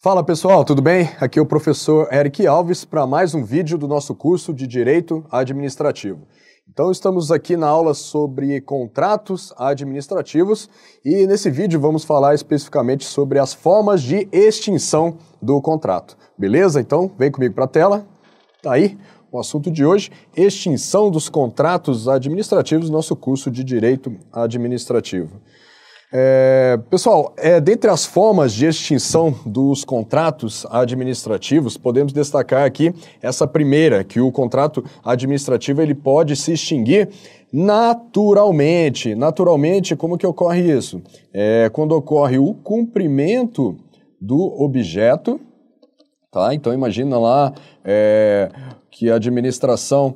Fala pessoal, tudo bem? Aqui é o professor Eric Alves para mais um vídeo do nosso curso de Direito Administrativo. Então estamos aqui na aula sobre contratos administrativos e nesse vídeo vamos falar especificamente sobre as formas de extinção do contrato. Beleza? Então vem comigo para a tela. Tá aí o assunto de hoje, extinção dos contratos administrativos, nosso curso de Direito Administrativo. Pessoal, dentre as formas de extinção dos contratos administrativos, podemos destacar aqui essa primeira, que o contrato administrativo ele pode se extinguir naturalmente. Naturalmente, como que ocorre isso? Quando ocorre o cumprimento do objeto, tá? Então imagina lá que a administração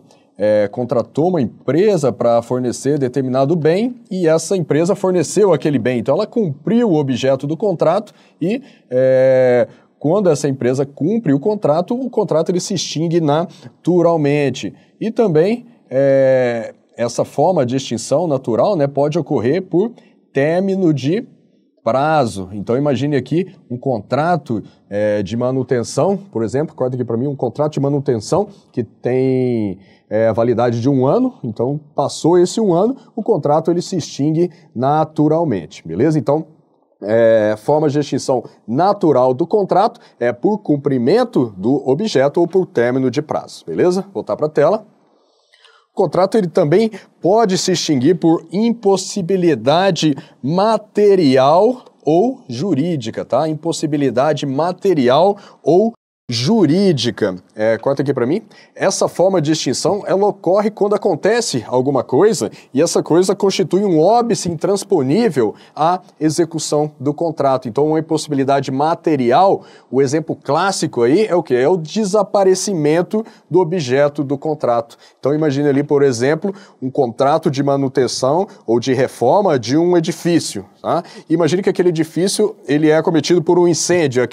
contratou uma empresa para fornecer determinado bem e essa empresa forneceu aquele bem. Então ela cumpriu o objeto do contrato e quando essa empresa cumpre o contrato ele se extingue naturalmente. E também essa forma de extinção natural, né, pode ocorrer por término de prazo. Então imagine aqui um contrato de manutenção, por exemplo, corta aqui para mim, um contrato de manutenção que tem validade de 1 ano, então passou esse 1 ano, o contrato ele se extingue naturalmente, beleza? Então, forma de extinção natural do contrato é por cumprimento do objeto ou por término de prazo, beleza? Voltar para a tela. O contrato ele também pode se extinguir por impossibilidade material ou jurídica, tá? Impossibilidade material ou jurídica. Corta aqui para mim. Essa forma de extinção, ela ocorre quando acontece alguma coisa e essa coisa constitui um óbice intransponível à execução do contrato. Então, uma impossibilidade material, o exemplo clássico aí é o quê? É o desaparecimento do objeto do contrato. Então, imagine ali, por exemplo, um contrato de manutenção ou de reforma de um edifício, tá? Imagine que aquele edifício ele é acometido por um incêndio,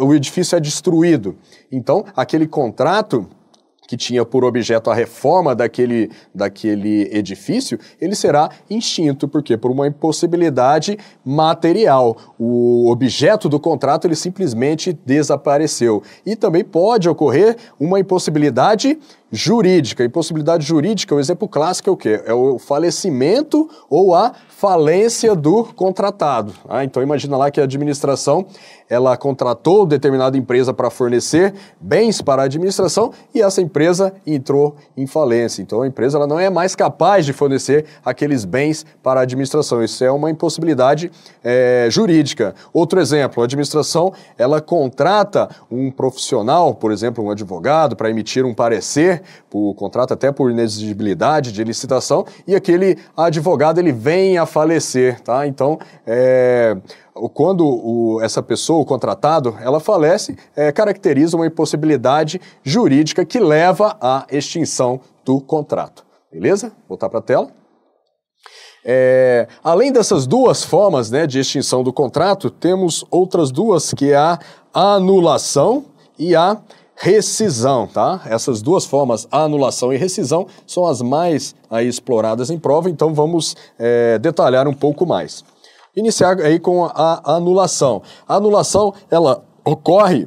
o edifício é destruído. Então, aquele contrato que tinha por objeto a reforma daquele edifício, ele será extinto. Por quê? Por uma impossibilidade material. O objeto do contrato, ele simplesmente desapareceu. E também pode ocorrer uma impossibilidade jurídica. Impossibilidade jurídica, o exemplo clássico é o quê? É o falecimento ou a falência do contratado. Então imagina lá que a administração ela contratou determinada empresa para fornecer bens para a administração e essa empresa entrou em falência. Então a empresa ela não é mais capaz de fornecer aqueles bens para a administração. Isso é uma impossibilidade jurídica. Outro exemplo, a administração ela contrata um profissional, por exemplo, um advogado, para emitir um parecer, o contrato até por inexigibilidade de licitação, e aquele advogado ele vem a falecer, tá? Então, quando essa pessoa, o contratado, ela falece, caracteriza uma impossibilidade jurídica que leva à extinção do contrato. Beleza? Voltar para a tela. Além dessas duas formas, né, de extinção do contrato, temos outras duas, que é a anulação e a rescisão, tá? Essas duas formas, anulação e rescisão, são as mais aí exploradas em prova, então vamos detalhar um pouco mais. Iniciar aí com a anulação. A anulação, ela ocorre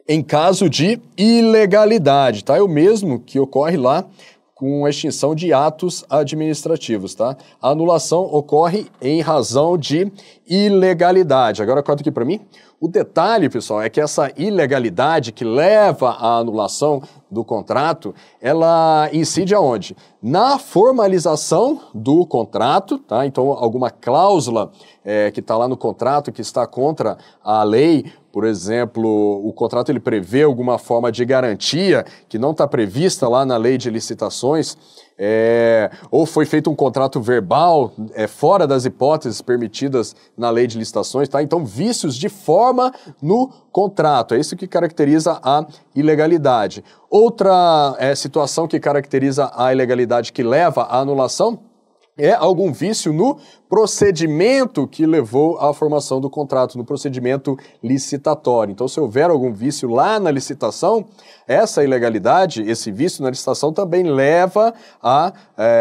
em caso de ilegalidade, tá? É o mesmo que ocorre lá com a extinção de atos administrativos, tá? A anulação ocorre em razão de ilegalidade. Agora corta aqui para mim. O detalhe, pessoal, é que essa ilegalidade que leva à anulação do contrato, ela incide aonde? Na formalização do contrato, tá? Então, alguma cláusula que está lá no contrato, que está contra a lei, por exemplo, o contrato ele prevê alguma forma de garantia que não está prevista lá na lei de licitações, ou foi feito um contrato verbal fora das hipóteses permitidas na lei de licitações, tá? Então, vícios de forma no contrato, é isso que caracteriza a ilegalidade. Outra situação que caracteriza a ilegalidade que leva à anulação é algum vício no procedimento que levou à formação do contrato, no procedimento licitatório. Então, se houver algum vício lá na licitação, essa ilegalidade, esse vício na licitação também leva à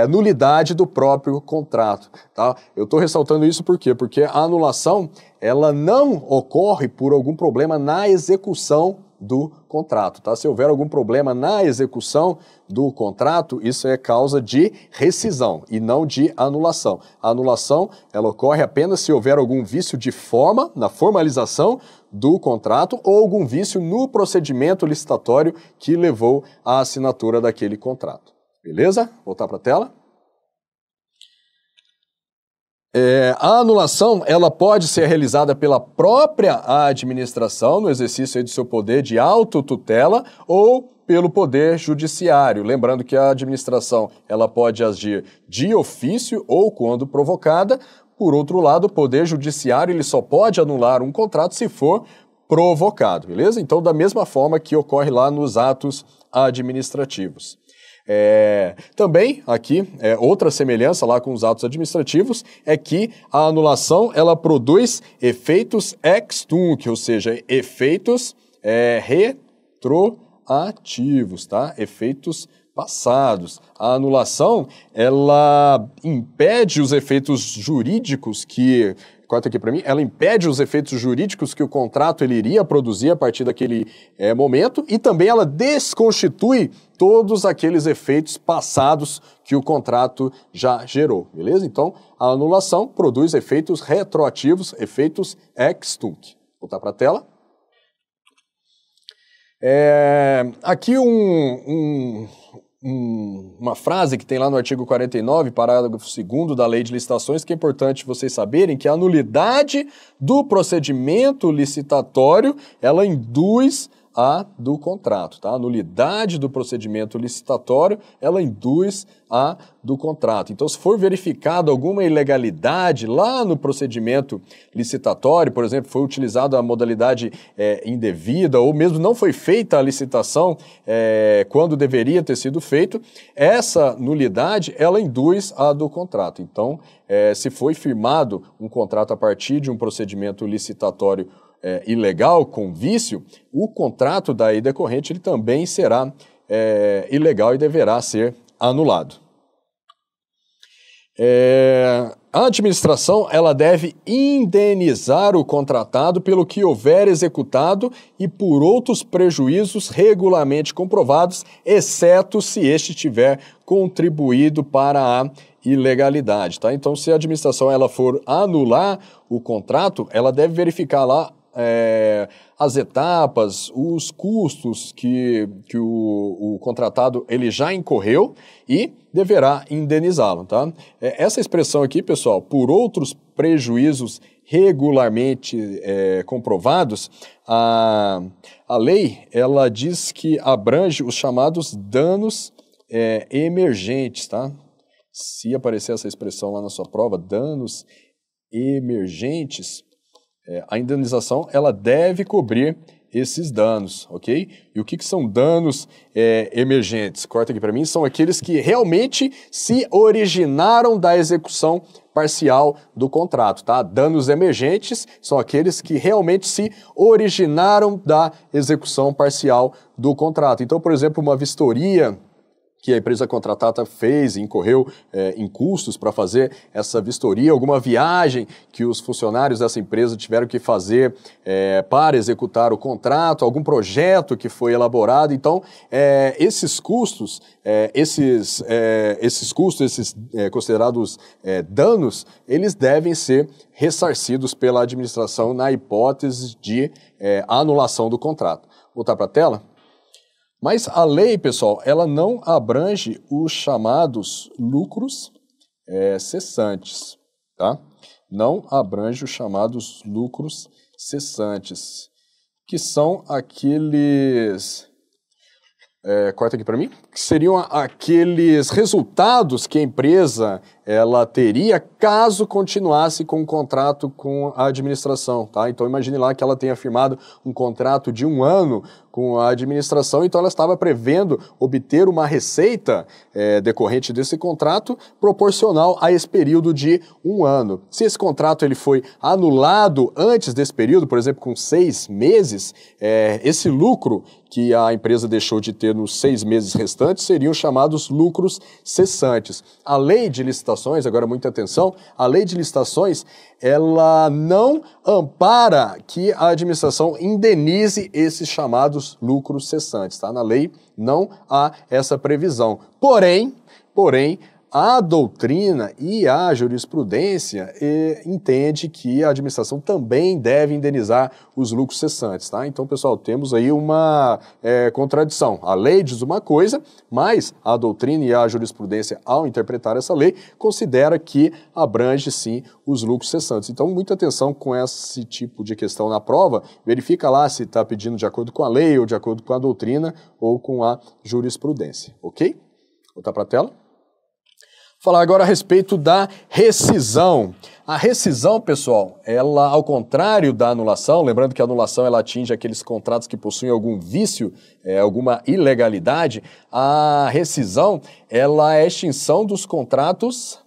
nulidade do próprio contrato. Tá? Eu estou ressaltando isso por quê? Porque a anulação ela não ocorre por algum problema na execução do contrato, tá? Se houver algum problema na execução do contrato, isso é causa de rescisão e não de anulação. A anulação, ela ocorre apenas se houver algum vício de forma, na formalização do contrato, ou algum vício no procedimento licitatório que levou à assinatura daquele contrato. Beleza? Voltar para a tela. A anulação ela pode ser realizada pela própria administração no exercício aí do seu poder de autotutela ou pelo poder judiciário. Lembrando que a administração ela pode agir de ofício ou quando provocada. Por outro lado, o poder judiciário ele só pode anular um contrato se for provocado, beleza? Então, da mesma forma que ocorre lá nos atos administrativos. Também aqui, outra semelhança lá com os atos administrativos é que a anulação ela produz efeitos ex tunc, ou seja, efeitos retroativos, tá? Efeitos passados. A anulação ela impede os efeitos jurídicos que corta aqui para mim, ela impede os efeitos jurídicos que o contrato ele iria produzir a partir daquele momento e também ela desconstitui todos aqueles efeitos passados que o contrato já gerou, beleza? Então, a anulação produz efeitos retroativos, efeitos ex tunc. Vou voltar para a tela. Aqui uma frase que tem lá no artigo 49, parágrafo 2º da Lei de Licitações, que é importante vocês saberem, que a nulidade do procedimento licitatório, ela induz a do contrato, tá? A nulidade do procedimento licitatório, ela induz a do contrato. Então, se for verificado alguma ilegalidade lá no procedimento licitatório, por exemplo, foi utilizada a modalidade indevida ou mesmo não foi feita a licitação quando deveria ter sido feito, essa nulidade, ela induz a do contrato. Então, se foi firmado um contrato a partir de um procedimento licitatório ilegal, com vício, o contrato daí decorrente ele também será ilegal e deverá ser anulado. A administração ela deve indenizar o contratado pelo que houver executado e por outros prejuízos regularmente comprovados, exceto se este tiver contribuído para a ilegalidade, tá? Então, se a administração ela for anular o contrato, ela deve verificar lá as etapas, os custos que o contratado ele já incorreu e deverá indenizá-lo, tá? Essa expressão aqui, pessoal, por outros prejuízos regularmente comprovados, a lei ela diz que abrange os chamados danos emergentes, tá? Se aparecer essa expressão lá na sua prova, danos emergentes, a indenização ela deve cobrir esses danos, ok? E o que são danos emergentes? Corta aqui para mim, são aqueles que realmente se originaram da execução parcial do contrato, tá? Danos emergentes são aqueles que realmente se originaram da execução parcial do contrato. Então, por exemplo, uma vistoria que a empresa contratada fez e incorreu em custos para fazer essa vistoria, alguma viagem que os funcionários dessa empresa tiveram que fazer para executar o contrato, algum projeto que foi elaborado. Então, esses custos, esses considerados danos, eles devem ser ressarcidos pela administração na hipótese de anulação do contrato. Vou voltar para a tela. Mas a lei, pessoal, ela não abrange os chamados lucros cessantes, tá? Não abrange os chamados lucros cessantes, que são aqueles... corta aqui para mim, que seriam aqueles resultados que a empresa ela teria caso continuasse com um contrato com a administração, tá? Então imagine lá que ela tenha firmado um contrato de 1 ano com a administração, então ela estava prevendo obter uma receita decorrente desse contrato proporcional a esse período de 1 ano. Se esse contrato ele foi anulado antes desse período, por exemplo, com 6 meses, esse lucro que a empresa deixou de ter nos 6 meses restantes seriam chamados lucros cessantes. A lei de licitações, agora muita atenção, a lei de licitações, ela não ampara que a administração indenize esses chamados lucros cessantes, tá? Na lei não há essa previsão. Porém, a doutrina e a jurisprudência entende que a administração também deve indenizar os lucros cessantes, tá? Então, pessoal, temos aí uma contradição. A lei diz uma coisa, mas a doutrina e a jurisprudência, ao interpretar essa lei, considera que abrange, sim, os lucros cessantes. Então, muita atenção com esse tipo de questão na prova. Verifica lá se está pedindo de acordo com a lei, ou de acordo com a doutrina, ou com a jurisprudência, ok? Voltar para a tela. Falar agora a respeito da rescisão. A rescisão, pessoal, ela, ao contrário da anulação, lembrando que a anulação ela atinge aqueles contratos que possuem algum vício, alguma ilegalidade, a rescisão ela é a extinção dos contratos,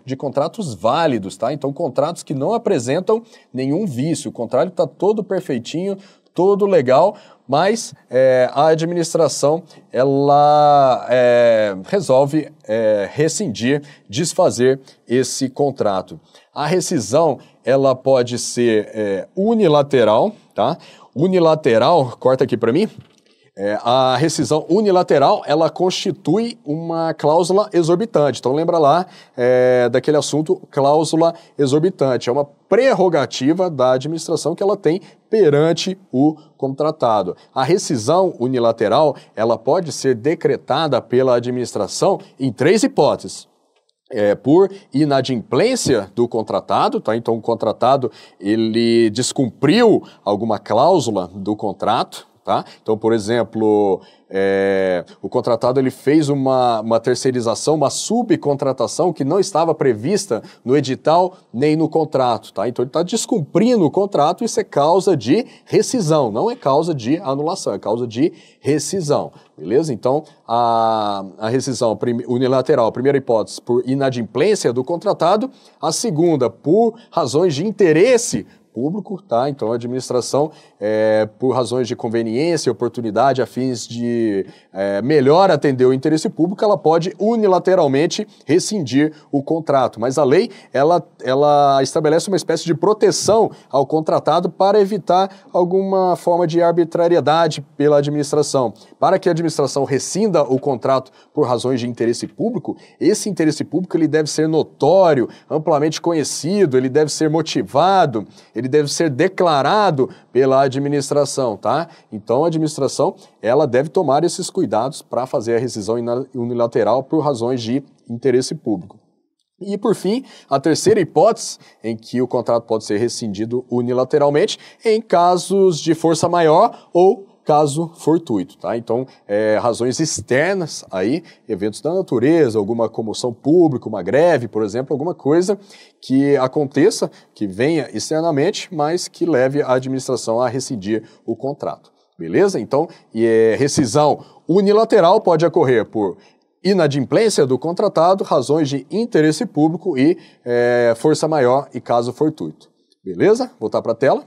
de contratos válidos, tá? Então, contratos que não apresentam nenhum vício, o contrato está todo perfeitinho, todo legal, mas a administração ela resolve rescindir, desfazer esse contrato. A rescisão ela pode ser unilateral, tá? Unilateral, corta aqui para mim. A rescisão unilateral, ela constitui uma cláusula exorbitante. Então, lembra lá daquele assunto, cláusula exorbitante. É uma prerrogativa da administração que ela tem perante o contratado. A rescisão unilateral, ela pode ser decretada pela administração em 3 hipóteses. Por inadimplência do contratado, tá? Então, o contratado, ele descumpriu alguma cláusula do contrato, tá? Então, por exemplo, o contratado ele fez uma terceirização, uma subcontratação que não estava prevista no edital nem no contrato, tá? Então ele está descumprindo o contrato, isso é causa de rescisão, não é causa de anulação, é causa de rescisão, beleza? Então a rescisão unilateral, a primeira hipótese, por inadimplência do contratado, a segunda, por razões de interesse público, tá? Então a administração, por razões de conveniência e oportunidade, a fins de melhor atender o interesse público, ela pode unilateralmente rescindir o contrato. Mas a lei, ela estabelece uma espécie de proteção ao contratado para evitar alguma forma de arbitrariedade pela administração. Para que a administração rescinda o contrato por razões de interesse público, esse interesse público ele deve ser notório, amplamente conhecido, ele deve ser motivado, ele deve ser declarado pela administração, tá? Então a administração, ela deve tomar esses cuidados para fazer a rescisão unilateral por razões de interesse público. E, por fim, a terceira hipótese em que o contrato pode ser rescindido unilateralmente em casos de força maior ou caso fortuito, tá? Então, razões externas aí, eventos da natureza, alguma comoção pública, uma greve, por exemplo, alguma coisa que aconteça, que venha externamente, mas que leve a administração a rescindir o contrato, beleza? Então, rescisão unilateral pode ocorrer por inadimplência do contratado, razões de interesse público e força maior e caso fortuito, beleza? Voltar para a tela.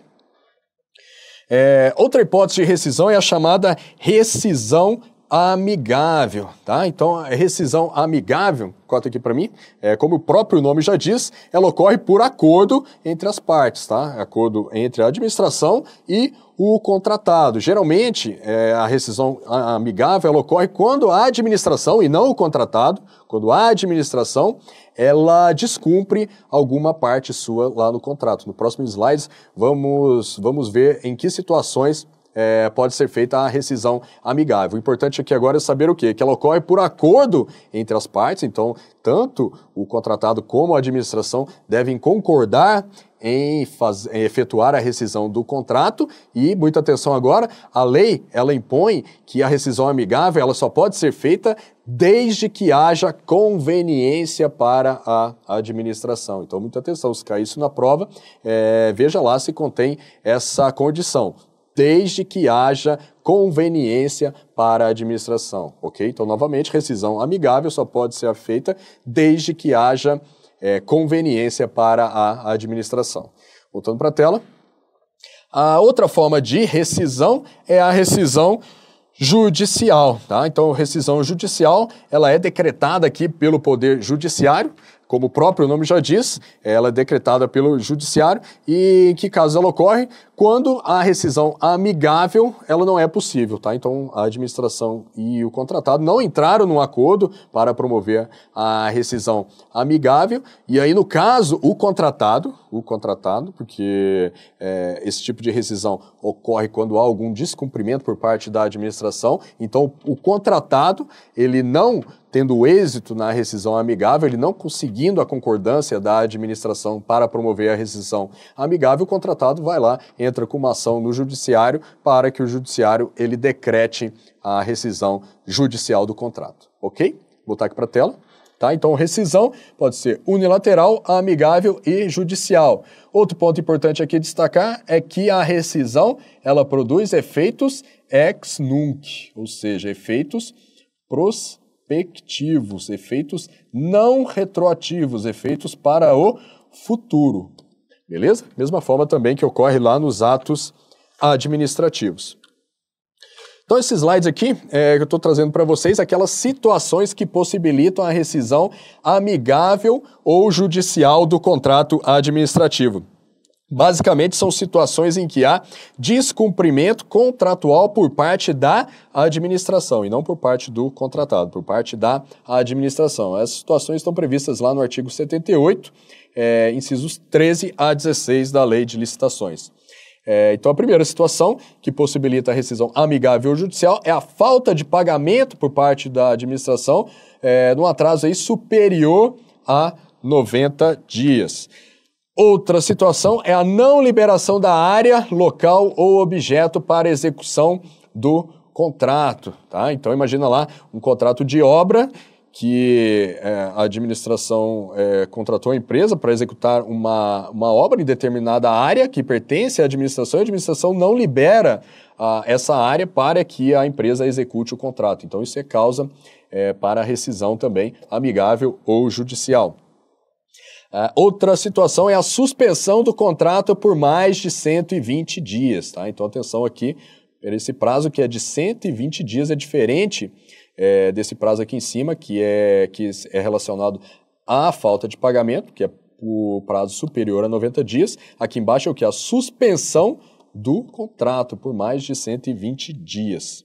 Outra hipótese de rescisão é a chamada rescisão amigável, tá? Então, a rescisão amigável, corta aqui para mim, como o próprio nome já diz, ela ocorre por acordo entre as partes, tá? Acordo entre a administração e o contratado. Geralmente, a rescisão amigável ela ocorre quando a administração, e não o contratado, quando a administração ela descumpre alguma parte sua lá no contrato. No próximo slide, vamos ver em que situações pode ser feita a rescisão amigável. O importante aqui agora é saber o quê? Que ela ocorre por acordo entre as partes, então tanto o contratado como a administração devem concordar em efetuar a rescisão do contrato e, muita atenção agora, a lei ela impõe que a rescisão amigável ela só pode ser feita desde que haja conveniência para a administração. Então, muita atenção, se cair isso na prova, veja lá se contém essa condição. desde que haja conveniência para a administração, ok? Então, novamente, rescisão amigável só pode ser feita desde que haja conveniência para a administração. Voltando para a tela. A outra forma de rescisão é a rescisão judicial, tá? Então, rescisão judicial, ela é decretada aqui pelo Poder Judiciário, como o próprio nome já diz, ela é decretada pelo Judiciário e em que caso ela ocorre? Quando a rescisão amigável, ela não é possível, tá? Então, a administração e o contratado não entraram num acordo para promover a rescisão amigável e aí, no caso, o contratado, porque esse tipo de rescisão ocorre quando há algum descumprimento por parte da administração, então o contratado, ele não tendo êxito na rescisão amigável, ele não conseguindo a concordância da administração para promover a rescisão amigável, o contratado vai lá, entra com uma ação no judiciário para que o judiciário ele decrete a rescisão judicial do contrato, ok? Vou botar aqui para a tela. Tá? Então, rescisão pode ser unilateral, amigável e judicial. Outro ponto importante aqui destacar é que a rescisão ela produz efeitos ex nunc, ou seja, efeitos prospectivos, efeitos não retroativos, efeitos para o futuro. Beleza? Mesma forma também que ocorre lá nos atos administrativos. Então, esses slides aqui, que eu estou trazendo para vocês, aquelas situações que possibilitam a rescisão amigável ou judicial do contrato administrativo. Basicamente, são situações em que há descumprimento contratual por parte da administração e não por parte do contratado, por parte da administração. Essas situações estão previstas lá no artigo 78, incisos 13 a 16 da Lei de Licitações. Então, a primeira situação que possibilita a rescisão amigável ou judicial é a falta de pagamento por parte da administração num atraso aí superior a 90 dias. Outra situação é a não liberação da área, local ou objeto para execução do contrato. Tá? Então, imagina lá um contrato de obra que a administração contratou a empresa para executar uma obra em determinada área que pertence à administração e a administração não libera essa área para que a empresa execute o contrato. Então, isso é causa para rescisão também amigável ou judicial. Outra situação é a suspensão do contrato por mais de 120 dias. Tá? Então, atenção aqui, esse prazo que é de 120 dias é diferente desse prazo aqui em cima, que é relacionado à falta de pagamento, que é o prazo superior a 90 dias. Aqui embaixo é o que? A suspensão do contrato por mais de 120 dias.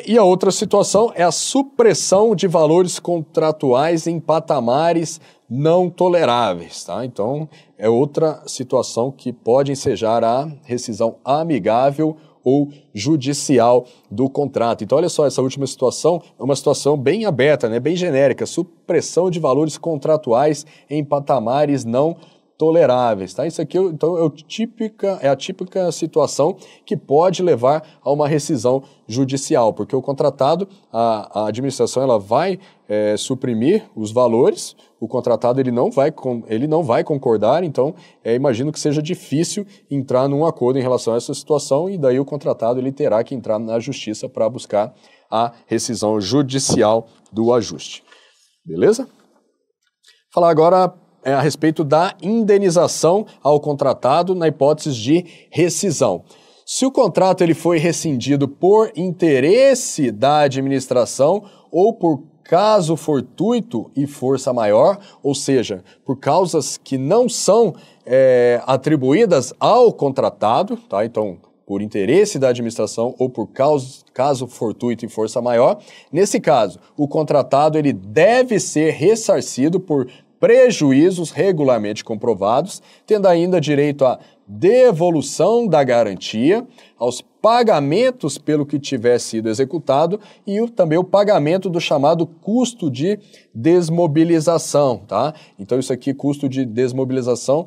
E a outra situação é a supressão de valores contratuais em patamares não toleráveis. Tá? Então, é outra situação que pode ensejar a rescisão amigável ou judicial do contrato. Então, olha só, essa última situação é uma situação bem aberta, né, bem genérica, supressão de valores contratuais em patamares não toleráveis. Tá? Isso aqui então, é a típica situação que pode levar a uma rescisão judicial, porque o contratado, a administração ela vai suprimir os valores, o contratado ele não vai concordar, então imagino que seja difícil entrar num acordo em relação a essa situação e daí o contratado ele terá que entrar na justiça para buscar a rescisão judicial do ajuste. Beleza? Falar agora a respeito da indenização ao contratado na hipótese de rescisão. Se o contrato ele foi rescindido por interesse da administração ou por caso fortuito e força maior, ou seja, por causas que não são atribuídas ao contratado, tá? Então, por interesse da administração ou por caso fortuito e força maior, nesse caso, o contratado ele deve ser ressarcido por prejuízos regularmente comprovados, tendo ainda direito à devolução da garantia, aos pagamentos pelo que tiver sido executado e também o pagamento do chamado custo de desmobilização, tá? Então isso aqui, custo de desmobilização,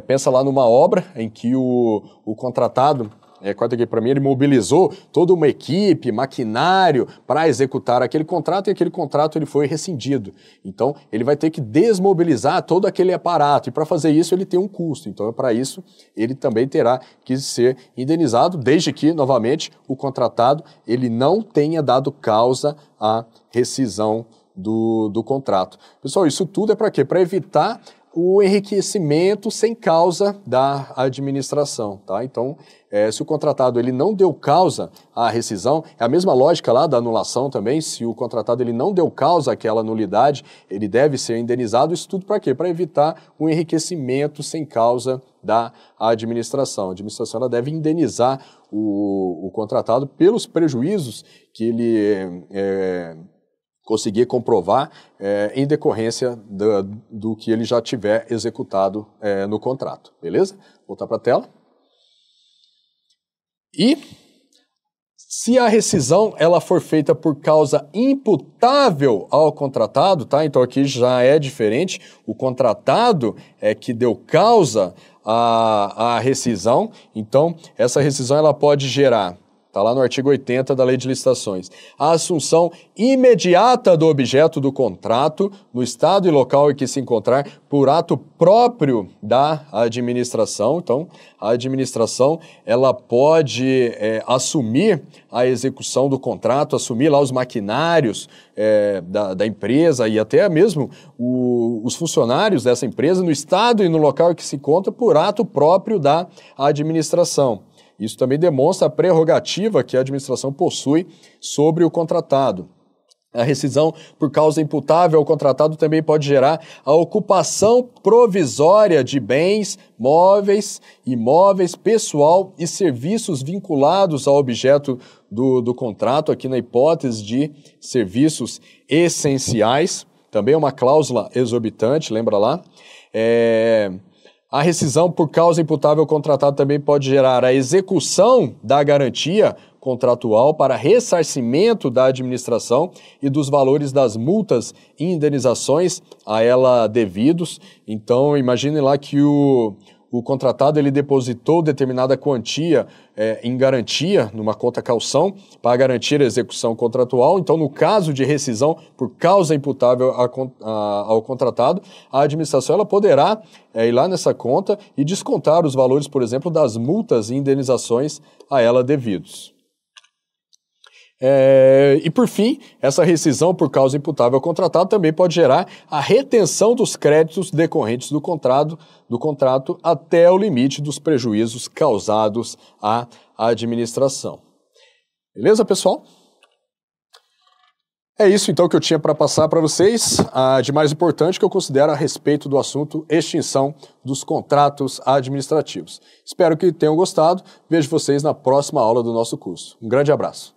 pensa lá numa obra em que o contratado corta aqui para mim, ele mobilizou toda uma equipe, maquinário para executar aquele contrato e aquele contrato ele foi rescindido. Então, ele vai ter que desmobilizar todo aquele aparato e para fazer isso ele tem um custo. Então, para isso, ele também terá que ser indenizado, desde que, novamente, o contratado ele não tenha dado causa à rescisão do contrato. Pessoal, isso tudo é para quê? Para evitar o enriquecimento sem causa da administração, tá? Então, se o contratado ele não deu causa à rescisão, é a mesma lógica lá da anulação também, se o contratado ele não deu causa àquela nulidade, ele deve ser indenizado, isso tudo para quê? Para evitar o enriquecimento sem causa da administração. A administração ela deve indenizar o contratado pelos prejuízos que ele conseguir comprovar em decorrência do que ele já tiver executado no contrato, beleza? Voltar para a tela. E se a rescisão ela for feita por causa imputável ao contratado, tá? Então aqui já é diferente, o contratado é que deu causa à rescisão, então essa rescisão ela pode gerar, está lá no artigo 80 da Lei de Licitações, a assunção imediata do objeto do contrato no estado e local em que se encontrar por ato próprio da administração. Então, a administração ela pode assumir a execução do contrato, assumir lá os maquinários da empresa e até mesmo os funcionários dessa empresa no estado e no local em que se encontra por ato próprio da administração. Isso também demonstra a prerrogativa que a administração possui sobre o contratado. A rescisão por causa imputável ao contratado também pode gerar a ocupação provisória de bens, móveis, imóveis, pessoal e serviços vinculados ao objeto do contrato, aqui na hipótese de serviços essenciais. Também é uma cláusula exorbitante, lembra lá? A rescisão por causa imputável ao contratado também pode gerar a execução da garantia contratual para ressarcimento da administração e dos valores das multas e indenizações a ela devidos. Então, imagine lá que o contratado ele depositou determinada quantia em garantia, numa conta calção, para garantir a execução contratual. Então, no caso de rescisão por causa imputável ao contratado, a administração ela poderá ir lá nessa conta e descontar os valores, por exemplo, das multas e indenizações a ela devidos. E por fim, essa rescisão por causa imputável ao contratado também pode gerar a retenção dos créditos decorrentes do contrato até o limite dos prejuízos causados à administração. Beleza, pessoal? É isso então que eu tinha para passar para vocês. De mais importante que eu considero a respeito do assunto extinção dos contratos administrativos. Espero que tenham gostado. Vejo vocês na próxima aula do nosso curso. Um grande abraço.